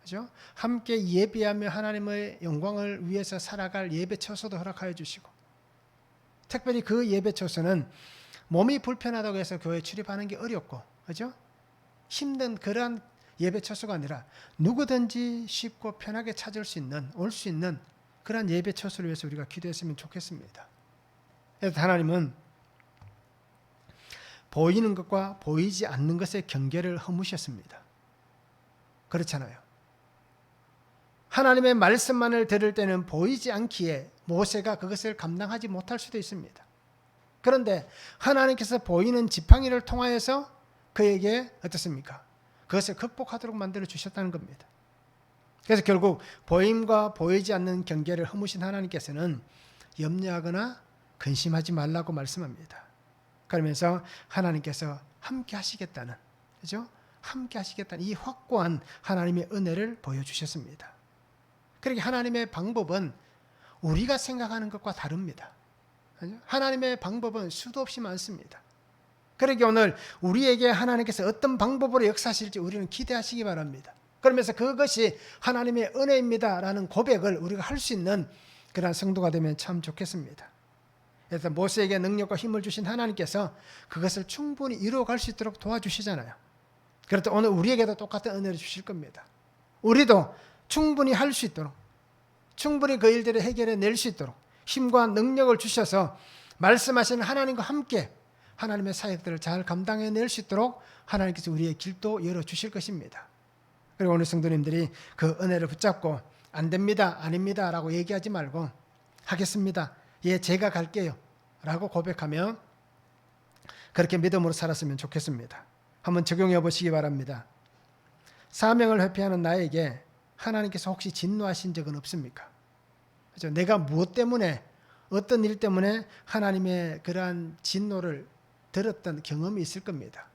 그죠? 함께 예배하며 하나님의 영광을 위해서 살아갈 예배 처소도 허락하여 주시고, 특별히 그 예배 처소는 몸이 불편하다고 해서 교회에 출입하는 게 어렵고, 그죠? 힘든 그러한 예배 처소가 아니라 누구든지 쉽고 편하게 찾을 수 있는, 올 수 있는 그러한 예배 처소를 위해서 우리가 기도했으면 좋겠습니다. 그래서 하나님은 보이는 것과 보이지 않는 것의 경계를 허무셨습니다. 그렇잖아요. 하나님의 말씀만을 들을 때는 보이지 않기에 모세가 그것을 감당하지 못할 수도 있습니다. 그런데 하나님께서 보이는 지팡이를 통하여서 그에게 어떻습니까? 그것을 극복하도록 만들어 주셨다는 겁니다. 그래서 결국 보임과 보이지 않는 경계를 허무신 하나님께서는 염려하거나 근심하지 말라고 말씀합니다. 그러면서 하나님께서 함께 하시겠다는, 그죠? 함께 하시겠다는 이 확고한 하나님의 은혜를 보여주셨습니다. 그렇게 하나님의 방법은 우리가 생각하는 것과 다릅니다. 하나님의 방법은 수도 없이 많습니다. 그러기 오늘 우리에게 하나님께서 어떤 방법으로 역사하실지 우리는 기대하시기 바랍니다. 그러면서 그것이 하나님의 은혜입니다라는 고백을 우리가 할 수 있는 그런 성도가 되면 참 좋겠습니다. 그래서 모세에게 능력과 힘을 주신 하나님께서 그것을 충분히 이루어갈 수 있도록 도와주시잖아요. 그렇다 오늘 우리에게도 똑같은 은혜를 주실 겁니다. 우리도 충분히 할 수 있도록, 충분히 그 일들을 해결해낼 수 있도록 힘과 능력을 주셔서 말씀하시는 하나님과 함께 하나님의 사역들을 잘 감당해낼 수 있도록 하나님께서 우리의 길도 열어주실 것입니다. 그리고 오늘 성도님들이 그 은혜를 붙잡고 안 됩니다, 아닙니다 라고 얘기하지 말고 하겠습니다, 예 제가 갈게요 라고 고백하며 그렇게 믿음으로 살았으면 좋겠습니다. 한번 적용해 보시기 바랍니다. 사명을 회피하는 나에게 하나님께서 혹시 진노하신 적은 없습니까? 그렇죠? 내가 무엇 때문에, 어떤 일 때문에 하나님의 그러한 진노를 들었던 경험이 있을 겁니다.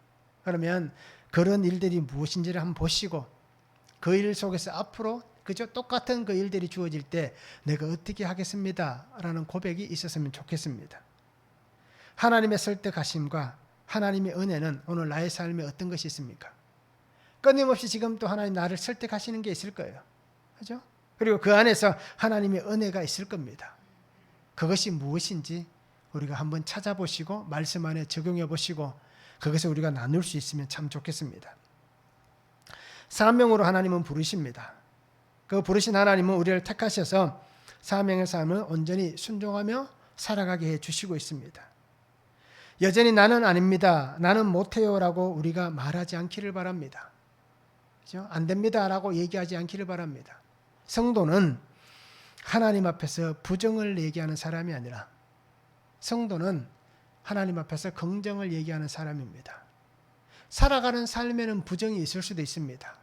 그러면 그런 일들이 무엇인지를 한번 보시고 그 일 속에서 앞으로 그저 똑같은 그 일들이 주어질 때 내가 어떻게 하겠습니다 라는 고백이 있었으면 좋겠습니다. 하나님의 설득하심과 하나님의 은혜는 오늘 나의 삶에 어떤 것이 있습니까? 끊임없이 지금 또 하나님 나를 설득하시는 게 있을 거예요. 그죠? 그리고 그 안에서 하나님의 은혜가 있을 겁니다. 그것이 무엇인지 우리가 한번 찾아보시고 말씀 안에 적용해 보시고 그것을 우리가 나눌 수 있으면 참 좋겠습니다. 사명으로 하나님은 부르십니다. 그 부르신 하나님은 우리를 택하셔서 사명의 삶을 온전히 순종하며 살아가게 해주시고 있습니다. 여전히 나는 아닙니다, 나는 못해요 라고 우리가 말하지 않기를 바랍니다. 그렇죠? 안 됩니다 라고 얘기하지 않기를 바랍니다. 성도는 하나님 앞에서 부정을 얘기하는 사람이 아니라 성도는 하나님 앞에서 긍정을 얘기하는 사람입니다. 살아가는 삶에는 부정이 있을 수도 있습니다.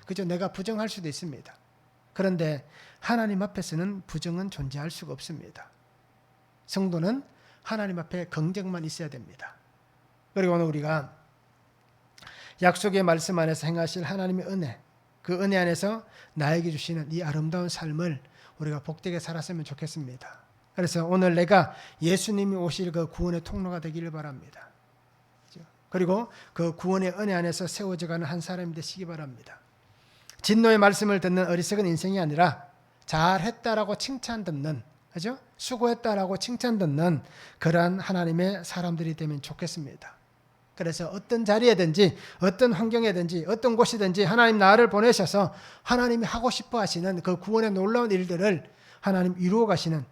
그저 내가 부정할 수도 있습니다. 그런데 하나님 앞에서는 부정은 존재할 수가 없습니다. 성도는 하나님 앞에 긍정만 있어야 됩니다. 그리고 오늘 우리가 약속의 말씀 안에서 행하실 하나님의 은혜, 그 은혜 안에서 나에게 주시는 이 아름다운 삶을 우리가 복되게 살았으면 좋겠습니다. 그래서 오늘 내가 예수님이 오실 그 구원의 통로가 되기를 바랍니다. 그리고 그 구원의 은혜 안에서 세워져가는 한 사람이 되시기 바랍니다. 진노의 말씀을 듣는 어리석은 인생이 아니라 잘했다라고 칭찬 듣는, 그죠? 수고했다라고 칭찬 듣는 그러한 하나님의 사람들이 되면 좋겠습니다. 그래서 어떤 자리에든지 어떤 환경에든지 어떤 곳이든지 하나님 나를 보내셔서 하나님이 하고 싶어 하시는 그 구원의 놀라운 일들을 하나님 이루어 가시는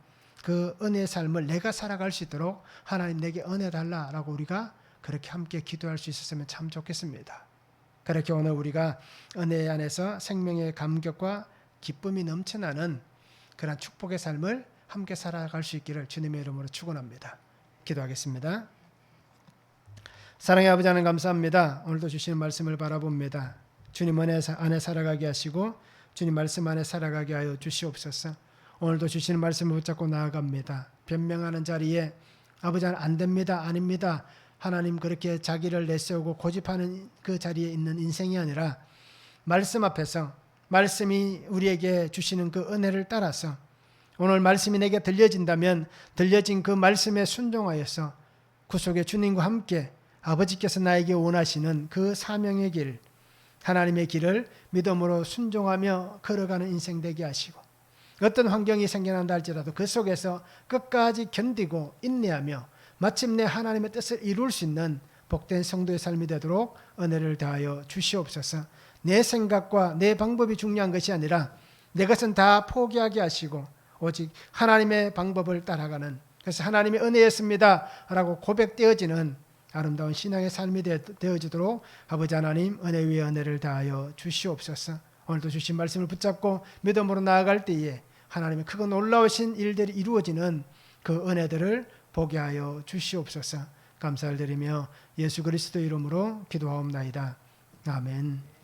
그 은혜의 삶을 내가 살아갈 수 있도록 하나님 내게 은혜 달라라고 우리가 그렇게 함께 기도할 수 있었으면 참 좋겠습니다. 그렇게 오늘 우리가 은혜 안에서 생명의 감격과 기쁨이 넘쳐나는 그런 축복의 삶을 함께 살아갈 수 있기를 주님의 이름으로 축원합니다. 기도하겠습니다. 사랑의 아버지 하나님 감사합니다. 오늘도 주시는 말씀을 바라봅니다. 주님 은혜 안에 살아가게 하시고 주님 말씀 안에 살아가게 하여 주시옵소서. 오늘도 주시는 말씀을 붙잡고 나아갑니다. 변명하는 자리에 아버지 하나님 안 됩니다, 아닙니다, 하나님 그렇게 자기를 내세우고 고집하는 그 자리에 있는 인생이 아니라 말씀 앞에서 말씀이 우리에게 주시는 그 은혜를 따라서 오늘 말씀이 내게 들려진다면 들려진 그 말씀에 순종하여서 구속의 주님과 함께 아버지께서 나에게 원하시는 그 사명의 길, 하나님의 길을 믿음으로 순종하며 걸어가는 인생 되게 하시고 어떤 환경이 생겨난다 할지라도 그 속에서 끝까지 견디고 인내하며 마침내 하나님의 뜻을 이룰 수 있는 복된 성도의 삶이 되도록 은혜를 다하여 주시옵소서. 내 생각과 내 방법이 중요한 것이 아니라 내 것은 다 포기하게 하시고 오직 하나님의 방법을 따라가는, 그래서 하나님의 은혜였습니다 라고 고백되어지는 아름다운 신앙의 삶이 되어지도록 아버지 하나님 은혜 위에 은혜를 다하여 주시옵소서. 오늘도 주신 말씀을 붙잡고 믿음으로 나아갈 때에 하나님의 크고 놀라우신 일들이 이루어지는 그 은혜들을 보게 하여 주시옵소서. 감사를 드리며 예수 그리스도 이름으로 기도하옵나이다. 아멘.